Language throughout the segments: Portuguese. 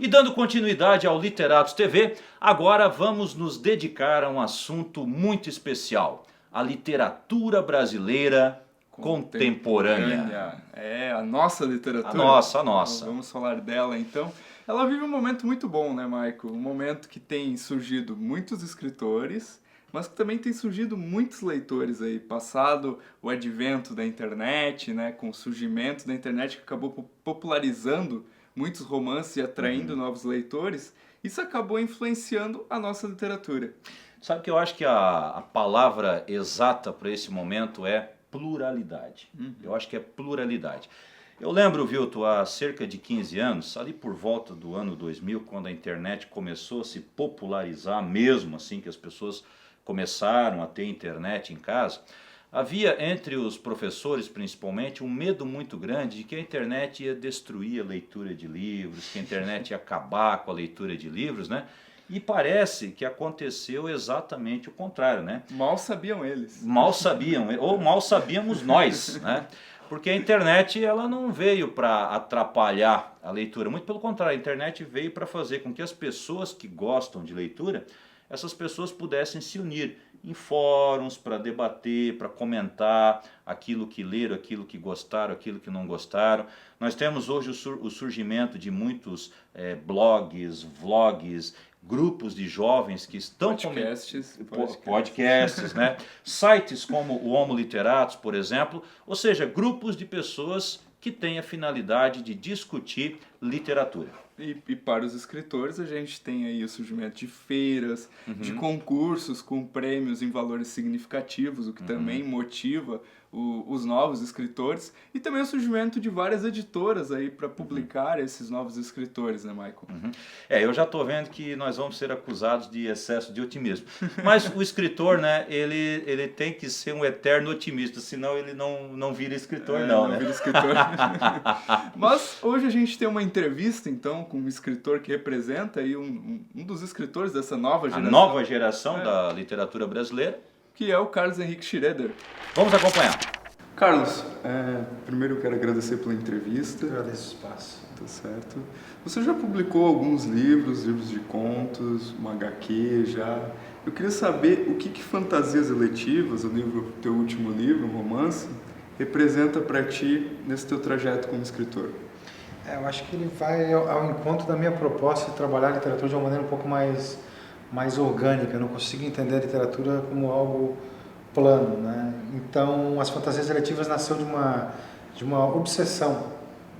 E dando continuidade ao Literatos TV, agora vamos nos dedicar a um assunto muito especial: a literatura brasileira contemporânea. É, a nossa literatura. A nossa. Vamos falar dela então. Ela vive um momento muito bom, né, Maico? Um momento que tem surgido muitos escritores, mas que também tem surgido muitos leitores aí. Passado o advento da internet, né, com o surgimento da internet que acabou popularizando muitos romances e atraindo novos leitores, isso acabou influenciando a nossa literatura. Sabe que eu acho que a palavra exata para esse momento é pluralidade. Eu acho que é pluralidade. Eu lembro, Vilto, há cerca de 15 anos, ali por volta do ano 2000, quando a internet começou a se popularizar mesmo, assim que as pessoas começaram a ter internet em casa, havia entre os professores, principalmente, um medo muito grande de que a internet ia destruir a leitura de livros, que a internet ia acabar com a leitura de livros, né? E parece que aconteceu exatamente o contrário, né? Mal sabiam eles. Mal sabiam, ou mal sabíamos nós, né? Porque a internet ela não veio para atrapalhar a leitura, muito pelo contrário, a internet veio para fazer com que as pessoas que gostam de leitura, essas pessoas pudessem se unir em fóruns para debater, para comentar aquilo que leram, aquilo que gostaram, aquilo que não gostaram. Nós temos hoje o surgimento de muitos blogs, vlogs, grupos de jovens que estão... Podcasts, né? Sites como o Homo Literatus, por exemplo, ou seja, grupos de pessoas que têm a finalidade de discutir literatura. E para os escritores a gente tem aí o surgimento de feiras, de concursos com prêmios em valores significativos, o que também motiva os novos escritores, e também o surgimento de várias editoras aí para publicar esses novos escritores, né, Michael? Eu já estou vendo que nós vamos ser acusados de excesso de otimismo. Mas o escritor, né, ele tem que ser um eterno otimista, senão ele não vira escritor, não vira escritor. Mas hoje a gente tem uma entrevista, então, com um escritor que representa aí um dos escritores dessa nova geração. A nova geração da literatura brasileira. Que é o Carlos Henrique Schroeder. Vamos acompanhar. Carlos, primeiro eu quero agradecer pela entrevista. Eu agradeço o espaço. Tá certo. Você já publicou alguns livros de contos, uma HQ já. Eu queria saber o que Fantasias Eletivas, teu último livro, um romance, representa para ti nesse teu trajeto como escritor. Eu acho que ele vai ao encontro da minha proposta de trabalhar a literatura de uma maneira um pouco mais orgânica. Eu não consigo entender a literatura como algo plano, né? Então, as Fantasias Eletivas nasceu de uma obsessão,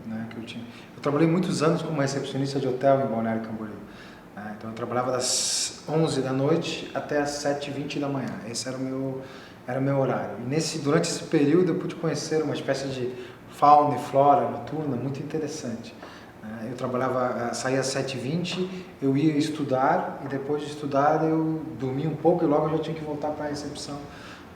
né, que eu tinha. Eu trabalhei muitos anos como recepcionista de hotel em Balneário Camboriú, né? Então, eu trabalhava das 11 da noite até as 7h20 da manhã. Esse era o meu horário. E durante esse período, eu pude conhecer uma espécie de fauna e flora noturna muito interessante. Eu saía às 7h20, eu ia estudar, e depois de estudar eu dormia um pouco e logo eu já tinha que voltar para a recepção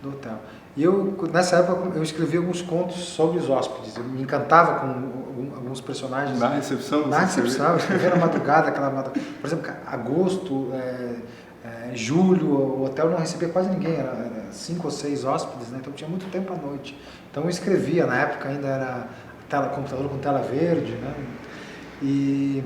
do hotel. E nessa época eu escrevi alguns contos sobre os hóspedes, eu me encantava com alguns personagens. Na recepção? Na recepção, eu escrevia na madrugada, por exemplo, agosto, julho, o hotel não recebia quase ninguém, era 5 ou 6 hóspedes, né? Então tinha muito tempo à noite. Então eu escrevia, na época ainda era computador com tela verde, né? E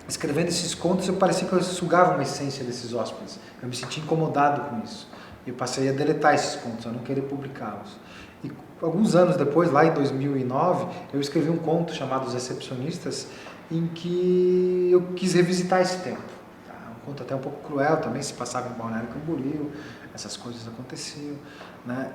escrevendo esses contos eu parecia que eu sugava uma essência desses hóspedes. Eu me sentia incomodado com isso. Eu passei a deletar esses contos, a não querer publicá-los. E alguns anos depois, lá em 2009, eu escrevi um conto chamado Os Recepcionistas, em que eu quis revisitar esse tempo. Um conto até um pouco cruel, também se passava em Balneário Camboriú, essas coisas aconteciam, né?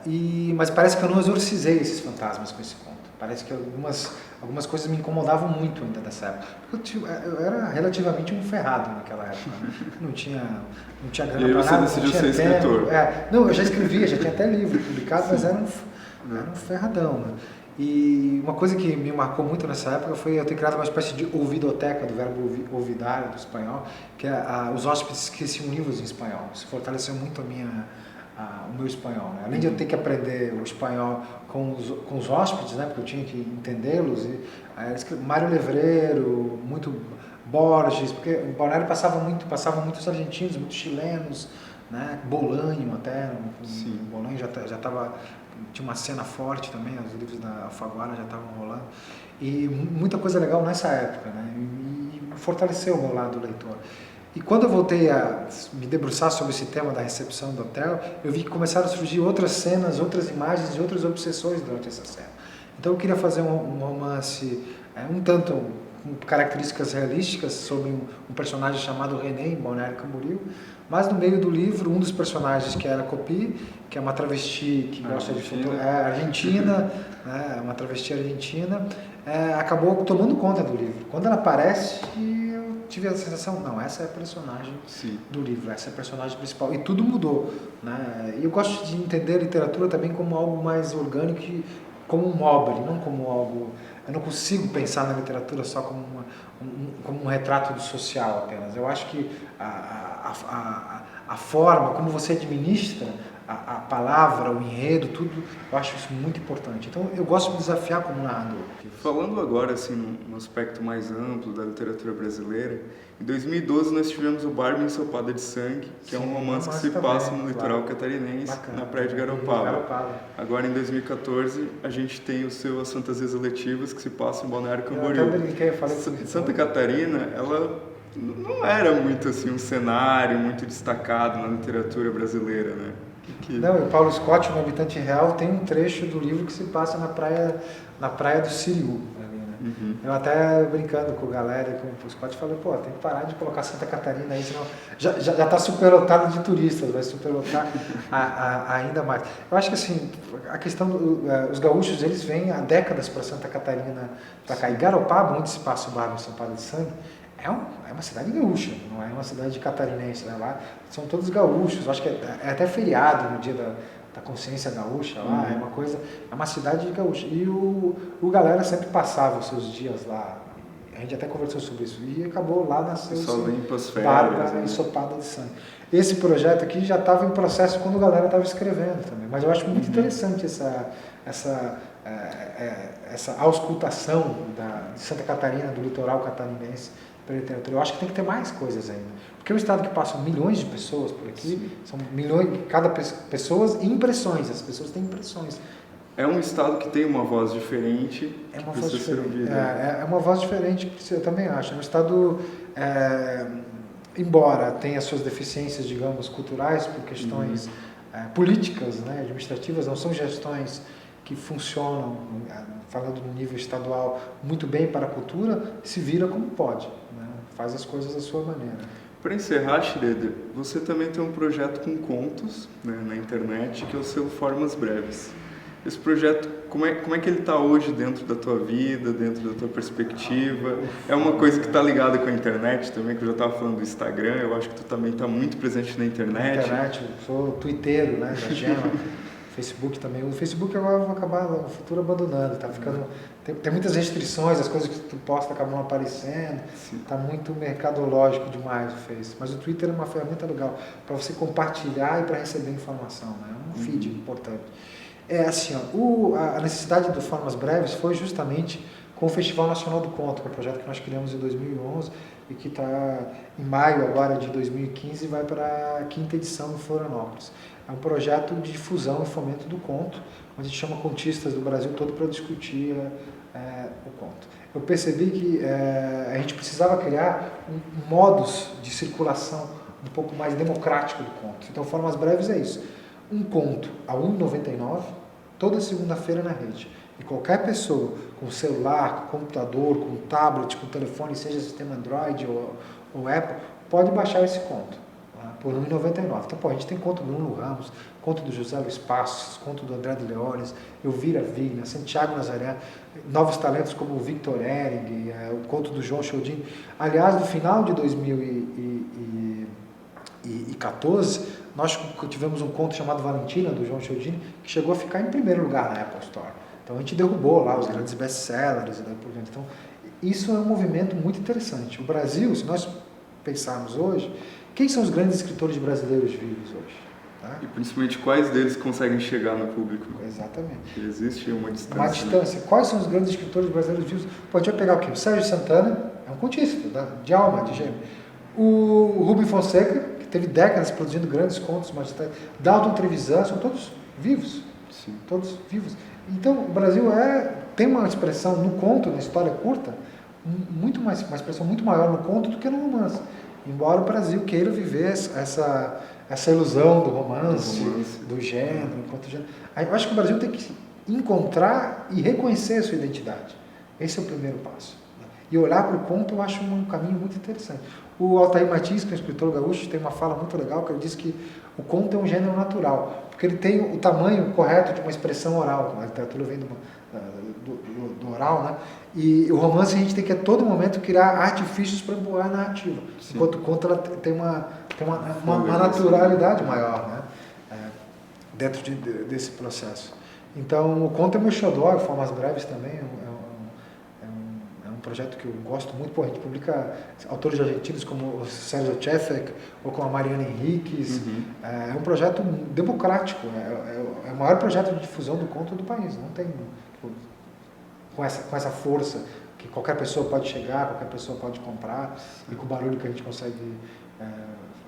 Mas parece que eu não exorcizei esses fantasmas com esse conto. Parece que algumas coisas me incomodavam muito ainda dessa época. Porque eu era relativamente um ferrado naquela época, né? Não tinha grana para nada. E aí você decidiu ser escritor? Não, eu já escrevia, já tinha até livro publicado, mas era um ferradão, né? E uma coisa que me marcou muito nessa época foi eu ter criado uma espécie de ouvidoteca, do verbo olvidar, do espanhol, que é os hóspedes esqueciam livros em espanhol. Isso fortaleceu muito o meu espanhol, né? Além de eu ter que aprender o espanhol com os hóspedes, né? Porque eu tinha que entendê-los. Mário Levreiro, muito Borges, porque o Balneário passavam muitos argentinos, muitos chilenos, né? Bolanho até. Sim. Bolanho já estava tinha uma cena forte também, os livros da Alfaguara já estavam rolando. E muita coisa legal nessa época, né? E fortaleceu o meu lado leitor. E quando eu voltei a me debruçar sobre esse tema da recepção do hotel, eu vi que começaram a surgir outras cenas, outras imagens e outras obsessões durante essa cena. Então eu queria fazer um romance um tanto com características realísticas sobre um personagem chamado René, em Balneário Camboriú, mas no meio do livro, um dos personagens, que era Copi, que é uma travesti que gosta de fotografia, argentina, né, uma travesti argentina, acabou tomando conta do livro. Quando ela aparece, eu tive a sensação, não, essa é a personagem do livro, essa é a personagem principal. E tudo mudou, né? E eu gosto de entender a literatura também como algo mais orgânico, como um mobile, não como algo... Eu não consigo pensar na literatura só como um retrato do social apenas. Eu acho que a forma como você administra a palavra, o enredo, tudo, eu acho isso muito importante. Então eu gosto de me desafiar como narrador. Falando agora assim num aspecto mais amplo da literatura brasileira, em 2012 nós tivemos o Barbie Ensopada de Sangue, que é um romance que se passa no litoral catarinense, na praia de Garopaba. Agora em 2014 a gente tem o seu As Fantasias Eletivas, que se passa em Balneário Camboriú. Santa Catarina, ela não era muito assim um cenário muito destacado na literatura brasileira, né? Não, e o Paulo Scott, um habitante real, tem um trecho do livro que se passa na praia do Siriú. Ali, né? Uhum. Eu até brincando com a galera, com o Scott, falei, pô, tem que parar de colocar Santa Catarina aí, senão já está superlotado de turistas, vai superlotar ainda mais. Eu acho que assim, a questão, os gaúchos, eles vêm há décadas para Santa Catarina, para cá. E Garopaba, onde se passa o Barbie Ensopada de Sangue, é uma cidade gaúcha, não é uma cidade catarinense, né? Lá são todos gaúchos, acho que é até feriado no dia da consciência gaúcha lá, é uma cidade gaúcha. E o galera sempre passava os seus dias lá, a gente até conversou sobre isso, e acabou lá nasceu Barbie Ensopada de Sangue. Esse projeto aqui já estava em processo quando a galera estava escrevendo também, mas eu acho muito interessante essa auscultação de Santa Catarina, do litoral catarinense, pela literatura. Eu acho que tem que ter mais coisas ainda. Porque é um estado que passam milhões de pessoas por aqui, são milhões, cada pessoas e impressões, as pessoas têm impressões. É um estado que tem uma voz diferente, é uma voz diferente, eu também acho. É um estado, embora tenha suas deficiências, digamos, culturais, por questões políticas, né, administrativas, não são gestões que funcionam, falando no nível estadual, muito bem para a cultura, se vira como pode, né? Faz as coisas da sua maneira. Para encerrar, Schroeder, você também tem um projeto com contos, né, na internet, que é o seu Formas Breves. Esse projeto, como é que ele está hoje dentro da tua vida, dentro da tua perspectiva? É uma coisa que está ligada com a internet também, que eu já estava falando do Instagram, eu acho que tu também está muito presente na internet. Na internet, eu sou twitteiro, né, da Gema. Facebook também. O Facebook agora vai acabar no futuro abandonando, tá ficando... Tem muitas restrições, as coisas que tu posta acabam aparecendo, tá muito mercadológico demais o Face. Mas o Twitter é uma ferramenta legal para você compartilhar e para receber informação, né? É um feed importante. É assim, ó, a necessidade do Formas Breves foi justamente com o Festival Nacional do Conto, que é um projeto que nós criamos em 2011 e que está em maio agora de 2015 e vai para a 5ª edição em Florianópolis. É um projeto de difusão e fomento do conto, onde a gente chama contistas do Brasil todo para discutir o conto. Eu percebi que a gente precisava criar um modus de circulação um pouco mais democrático do conto. Então, Formas Breves é isso. Um conto a R$ 1,99, toda segunda-feira na rede. E qualquer pessoa com celular, com computador, com tablet, com telefone, seja sistema Android ou Apple, pode baixar esse conto por R$ 1,99. Então, a gente tem conto do Bruno Ramos, conto do José Luiz Passos, conto do André de Leones, Elvira Vigna, Santiago Nazaré, novos talentos como o Victor Ehring, o conto do João Chiodini. Aliás, no final de 2014, nós tivemos um conto chamado Valentina, do João Chiodini, que chegou a ficar em primeiro lugar na Apple Store. Então, a gente derrubou lá os grandes best-sellers e daí por diante. Então, isso é um movimento muito interessante. O Brasil, se nós pensarmos hoje, quem são os grandes escritores brasileiros vivos hoje? Tá? E principalmente quais deles conseguem chegar no público? Exatamente. Existe uma distância. Uma distância. Né? Quais são os grandes escritores brasileiros vivos? Pô, a gente vai pegar o quê? O Sérgio Santana, é um contista, de alma, de gênero. O Rubem Fonseca, que teve décadas produzindo grandes contos magistrais. Dalton Trevisan, são todos vivos. Sim. Todos vivos. Então, o Brasil tem uma expressão no conto, na história curta, uma expressão muito maior no conto do que no romance. Embora o Brasil queira viver essa ilusão do romance, do gênero, enquanto gênero. Eu acho que o Brasil tem que encontrar e reconhecer a sua identidade. Esse é o primeiro passo. E olhar para o conto eu acho um caminho muito interessante. O Altair Martins, que é um escritor gaúcho, tem uma fala muito legal que ele diz que o conto é um gênero natural, porque ele tem o tamanho correto de uma expressão oral. A literatura vem do oral, né? E o romance a gente tem que a todo momento criar artifícios para empurrar a narrativa. Sim. Enquanto o conto ela tem uma naturalidade maior, né? Dentro desse processo. Então o conto é meu xodó, Formas Breves também, é um projeto que eu gosto muito. A gente publica autores argentinos como o Sérgio Chefek ou como a Mariana Henriques. É um projeto democrático, é o maior projeto de difusão do conto do país. Não tem com essa força que qualquer pessoa pode chegar, qualquer pessoa pode comprar e com o barulho que a gente consegue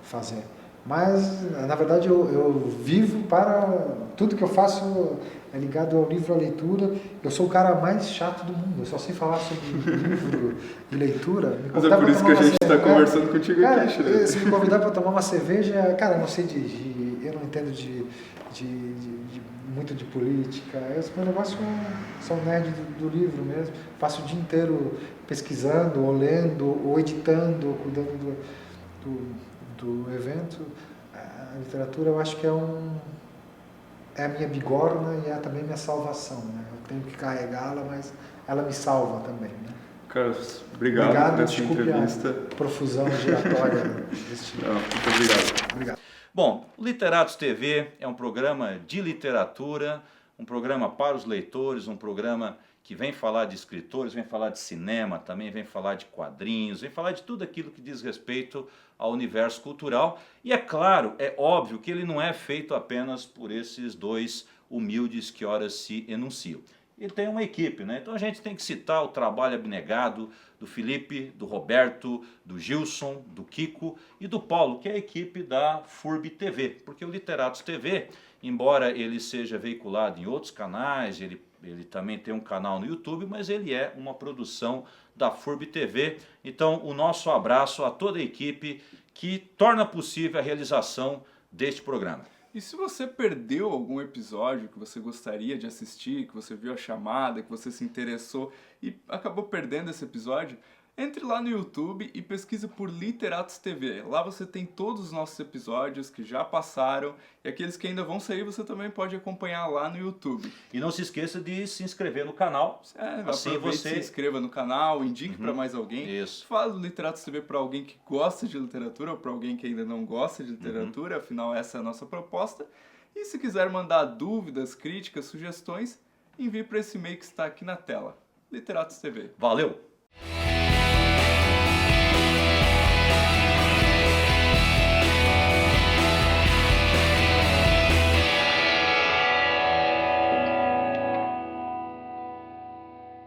fazer. Mas, na verdade, eu vivo para... Tudo que eu faço é ligado ao livro, à leitura. Eu sou o cara mais chato do mundo. Eu só sei falar sobre livro e leitura. Mas é por isso que a gente está conversando contigo aqui, Chile. Se me convidar para tomar uma cerveja... Cara, eu não sei dirigir, eu não entendo muito de política. Meu negócio são nerd do livro mesmo. Passo o dia inteiro pesquisando, ou lendo, ou editando, ou cuidando do evento. A literatura eu acho que é a minha bigorna e é também minha salvação, né? Eu tenho que carregá-la, mas ela me salva também, né? Carlos, obrigado por essa entrevista. Profusão giratória desse tipo. Muito obrigado. Obrigado. Bom, o Literatos TV é um programa de literatura, um programa para os leitores, um programa que vem falar de escritores, vem falar de cinema, também vem falar de quadrinhos, vem falar de tudo aquilo que diz respeito ao universo cultural. E é claro, é óbvio que ele não é feito apenas por esses dois humildes que ora se enunciam. Ele tem uma equipe, né? Então a gente tem que citar o trabalho abnegado do Felipe, do Roberto, do Gilson, do Kiko e do Paulo, que é a equipe da FURB TV. Porque o Literatos TV, embora ele seja veiculado em outros canais, ele também tem um canal no YouTube, mas ele é uma produção da FURB TV. Então o nosso abraço a toda a equipe que torna possível a realização deste programa. E se você perdeu algum episódio que você gostaria de assistir, que você viu a chamada, que você se interessou e acabou perdendo esse episódio, entre lá no YouTube e pesquise por Literatos TV. Lá você tem todos os nossos episódios que já passaram e aqueles que ainda vão sair você também pode acompanhar lá no YouTube. E não se esqueça de se inscrever no canal. Assim você se inscreva no canal, indique para mais alguém. Isso. Fale do Literatos TV para alguém que gosta de literatura ou para alguém que ainda não gosta de literatura, afinal essa é a nossa proposta. E se quiser mandar dúvidas, críticas, sugestões, envie para esse e-mail que está aqui na tela. Literatos TV. Valeu!